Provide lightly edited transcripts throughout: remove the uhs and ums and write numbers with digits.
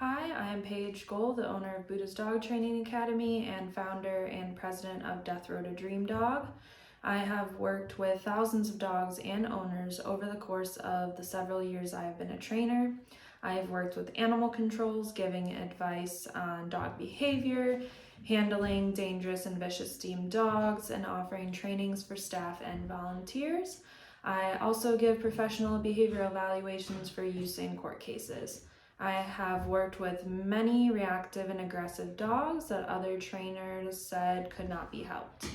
Hi, I am Paige Gold, the owner of Buddha's Dog Training Academy and founder and president of Death Row to Dream Dog. I have worked with thousands of dogs and owners over the course of the several years I have been a trainer. I have worked with animal controls, giving advice on dog behavior, handling dangerous and vicious team dogs, and offering trainings for staff and volunteers. I also give professional behavioral evaluations for use in court cases. I have worked with many reactive and aggressive dogs that other trainers said could not be helped.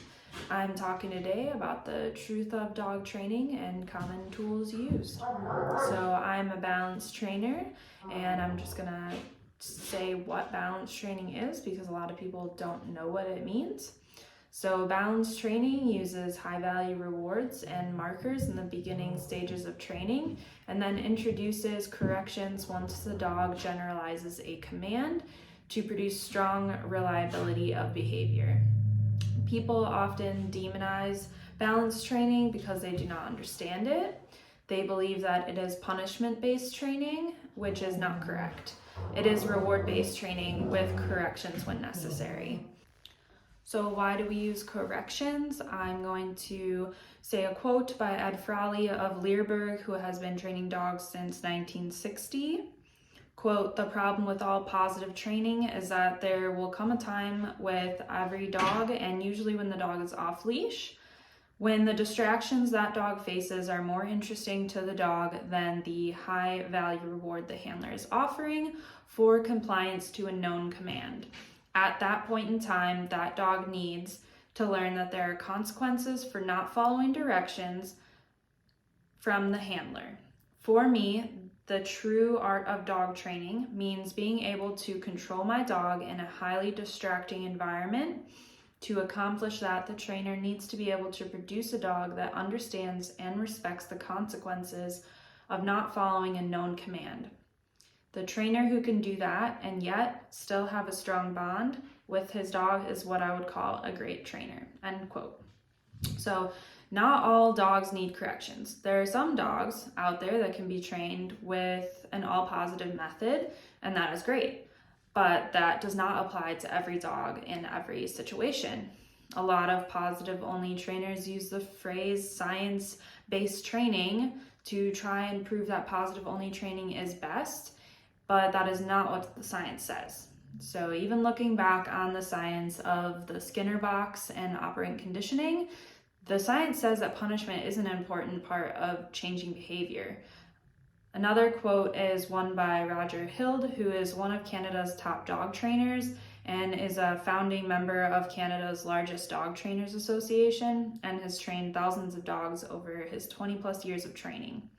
I'm talking today about the truth of dog training and common tools used. So I'm a balanced trainer, and I'm just gonna say what balanced training is because a lot of people don't know what it means. So balanced training uses high value rewards and markers in the beginning stages of training and then introduces corrections once the dog generalizes a command to produce strong reliability of behavior. People often demonize balanced training because they do not understand it. They believe that it is punishment-based training, which is not correct. It is reward-based training with corrections when necessary. So why do we use corrections? I'm going to say a quote by Ed Frawley of Leerburg, who has been training dogs since 1960. Quote, "The problem with all positive training is that there will come a time with every dog, and usually when the dog is off leash, when the distractions that dog faces are more interesting to the dog than the high value reward the handler is offering for compliance to a known command. At that point in time, that dog needs to learn that there are consequences for not following directions from the handler. For me, the true art of dog training means being able to control my dog in a highly distracting environment. To accomplish that, the trainer needs to be able to produce a dog that understands and respects the consequences of not following a known command. The trainer who can do that and yet still have a strong bond with his dog is what I would call a great trainer," end quote. So not all dogs need corrections. There are some dogs out there that can be trained with an all positive method, and that is great. But that does not apply to every dog in every situation. A lot of positive only trainers use the phrase science-based training to try and prove that positive only training is best, but that is not what the science says. So even looking back on the science of the Skinner box and operant conditioning, the science says that punishment is an important part of changing behavior. Another quote is one by Roger Hild, who is one of Canada's top dog trainers and is a founding member of Canada's largest dog trainers association and has trained thousands of dogs over his 20 plus years of training.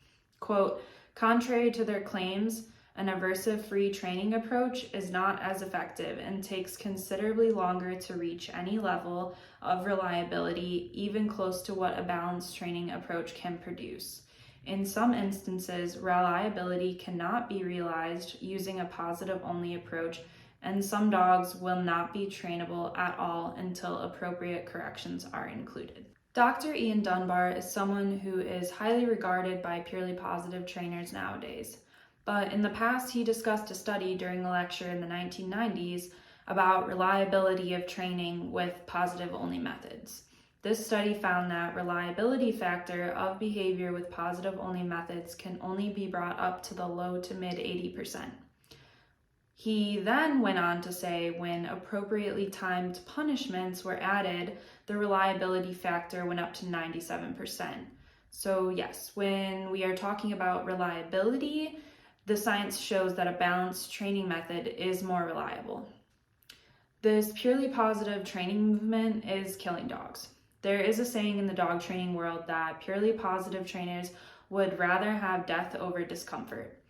Quote, "Contrary to their claims, an aversive-free training approach is not as effective and takes considerably longer to reach any level of reliability, even close to what a balanced training approach can produce. In some instances, reliability cannot be realized using a positive-only approach, and some dogs will not be trainable at all until appropriate corrections are included." Dr. Ian Dunbar is someone who is highly regarded by purely positive trainers nowadays. But in the past, he discussed a study during a lecture in the 1990s about reliability of training with positive-only methods. This study found that reliability factor of behavior with positive-only methods can only be brought up to the low to mid 80%. He then went on to say when appropriately timed punishments were added, the reliability factor went up to 97%. So yes, when we are talking about reliability, the science shows that a balanced training method is more reliable. This purely positive training movement is killing dogs. There is a saying in the dog training world that purely positive trainers would rather have death over discomfort,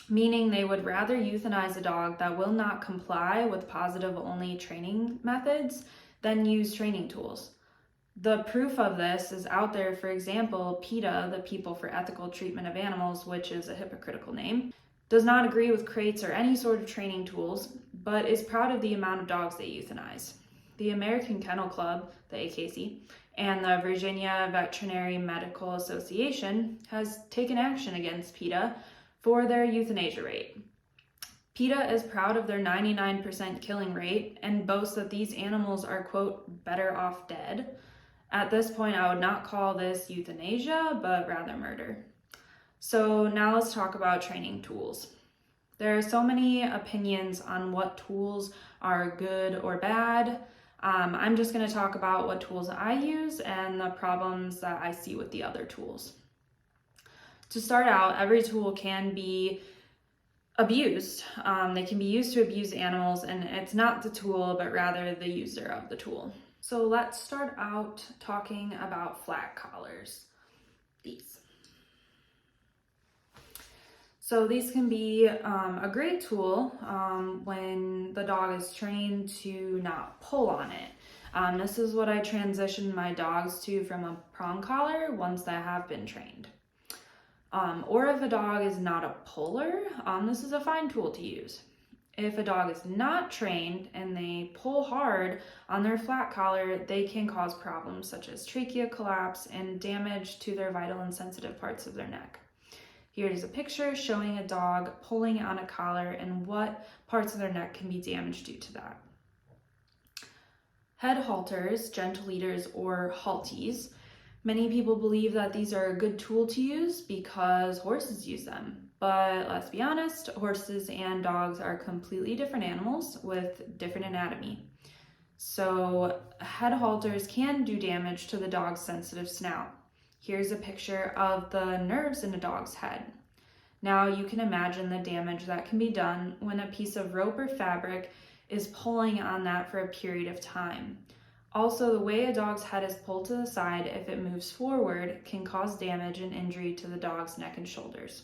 meaning they would rather euthanize a dog that will not comply with positive-only training methods than use training tools. The proof of this is out there. For example, PETA, the People for Ethical Treatment of Animals, which is a hypocritical name, does not agree with crates or any sort of training tools, but is proud of the amount of dogs they euthanize. The American Kennel Club, the AKC, and the Virginia Veterinary Medical Association has taken action against PETA for their euthanasia rate. PETA is proud of their 99% killing rate and boasts that these animals are, quote, better off dead. At this point, I would not call this euthanasia, but rather murder. So now let's talk about training tools. There are so many opinions on what tools are good or bad. I'm just going to talk about what tools I use and the problems that I see with the other tools. To start out, every tool can be abused. They can be used to abuse animals, and it's not the tool, but rather the user of the tool. So let's start out talking about flat collars. These. So these can be a great tool when the dog is trained to not pull on it. This is what I transitioned my dogs to from a prong collar once they have been trained. Or if a dog is not a puller, this is a fine tool to use. If a dog is not trained and they pull hard on their flat collar, they can cause problems such as trachea collapse and damage to their vital and sensitive parts of their neck. Here is a picture showing a dog pulling on a collar and what parts of their neck can be damaged due to that. Head halters, gentle leaders, or halties. Many people believe that these are a good tool to use because horses use them. But let's be honest, horses and dogs are completely different animals with different anatomy. So head halters can do damage to the dog's sensitive snout. Here's a picture of the nerves in a dog's head. Now you can imagine the damage that can be done when a piece of rope or fabric is pulling on that for a period of time. Also, the way a dog's head is pulled to the side if it moves forward can cause damage and injury to the dog's neck and shoulders.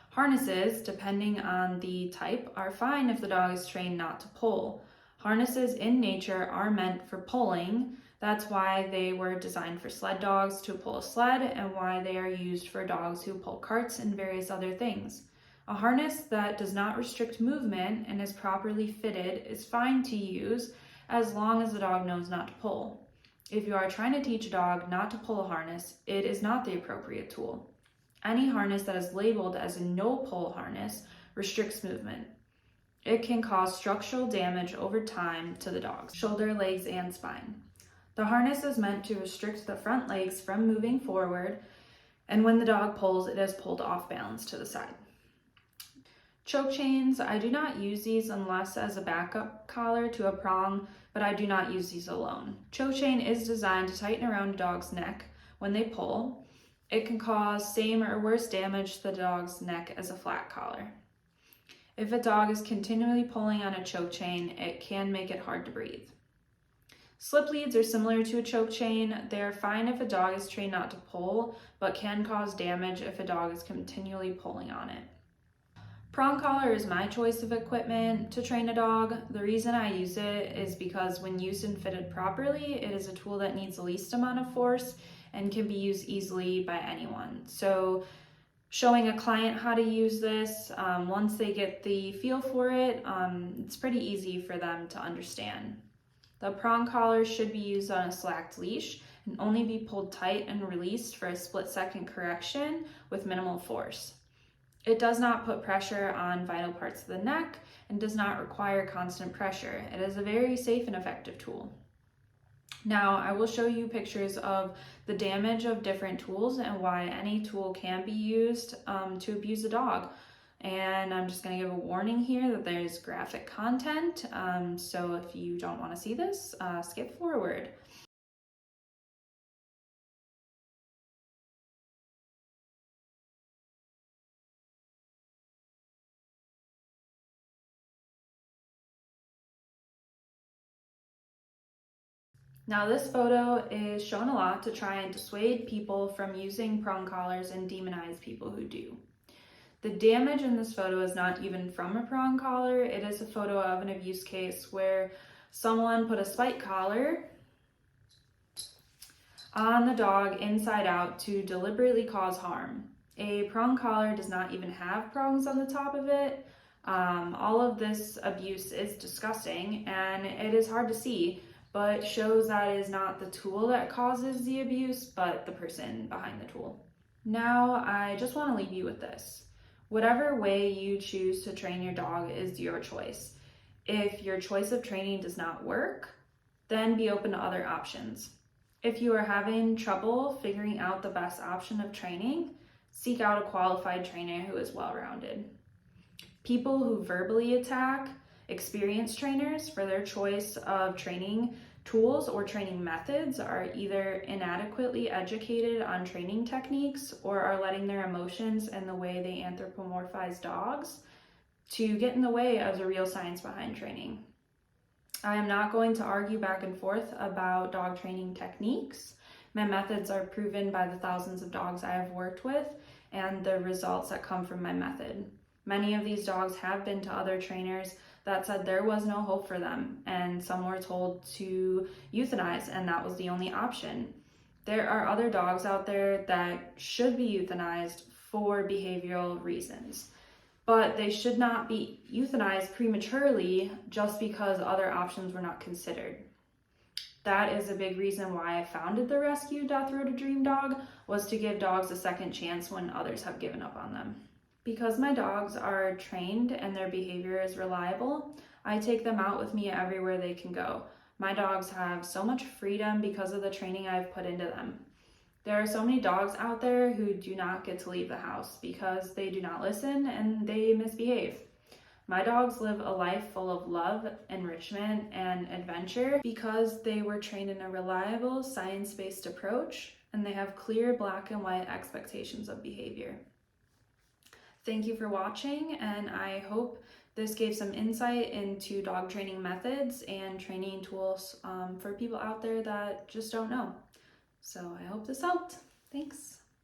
Harnesses, depending on the type, are fine if the dog is trained not to pull. Harnesses in nature are meant for pulling. That's why they were designed for sled dogs to pull a sled and why they are used for dogs who pull carts and various other things. A harness that does not restrict movement and is properly fitted is fine to use as long as the dog knows not to pull. If you are trying to teach a dog not to pull a harness, it is not the appropriate tool. Any harness that is labeled as a no-pull harness restricts movement. It can cause structural damage over time to the dog's shoulder, legs, and spine. The harness is meant to restrict the front legs from moving forward, and when the dog pulls, it is pulled off balance to the side. Choke chains, I do not use these unless as a backup collar to a prong, but I do not use these alone. Choke chain is designed to tighten around a dog's neck when they pull. It can cause same or worse damage to the dog's neck as a flat collar. If a dog is continually pulling on a choke chain, it can make it hard to breathe. Slip leads are similar to a choke chain. They are fine if a dog is trained not to pull, but can cause damage if a dog is continually pulling on it. Prong collar is my choice of equipment to train a dog. The reason I use it is because when used and fitted properly, it is a tool that needs the least amount of force and can be used easily by anyone. So showing a client how to use this, once they get the feel for it, it's pretty easy for them to understand. The prong collar should be used on a slacked leash and only be pulled tight and released for a split-second correction with minimal force. It does not put pressure on vital parts of the neck and does not require constant pressure. It is a very safe and effective tool. Now, I will show you pictures of the damage of different tools and why any tool can be used to abuse a dog. And I'm just going to give a warning here that there's graphic content, so if you don't want to see this, skip forward. Now this photo is shown a lot to try and dissuade people from using prong collars and demonize people who do. The damage in this photo is not even from a prong collar. It is a photo of an abuse case where someone put a spike collar on the dog inside out to deliberately cause harm. A prong collar does not even have prongs on the top of it. All of this abuse is disgusting and it is hard to see, but shows that it is not the tool that causes the abuse, but the person behind the tool. Now, I just want to leave you with this. Whatever way you choose to train your dog is your choice. If your choice of training does not work, then be open to other options. If you are having trouble figuring out the best option of training, seek out a qualified trainer who is well-rounded. People who verbally attack experienced trainers for their choice of training tools or training methods are either inadequately educated on training techniques or are letting their emotions and the way they anthropomorphize dogs to get in the way of the real science behind training. I am not going to argue back and forth about dog training techniques. My methods are proven by the thousands of dogs I have worked with and the results that come from my method. Many of these dogs have been to other trainers that said there was no hope for them, and some were told to euthanize, and that was the only option. There are other dogs out there that should be euthanized for behavioral reasons, but they should not be euthanized prematurely just because other options were not considered. That is a big reason why I founded the Rescue Death Road to Dream Dog, was to give dogs a second chance when others have given up on them. Because my dogs are trained and their behavior is reliable, I take them out with me everywhere they can go. My dogs have so much freedom because of the training I've put into them. There are so many dogs out there who do not get to leave the house because they do not listen and they misbehave. My dogs live a life full of love, enrichment, and adventure because they were trained in a reliable, science-based approach, and they have clear black and white expectations of behavior. Thank you for watching, and I hope this gave some insight into dog training methods and training tools for people out there that just don't know. So I hope this helped. Thanks.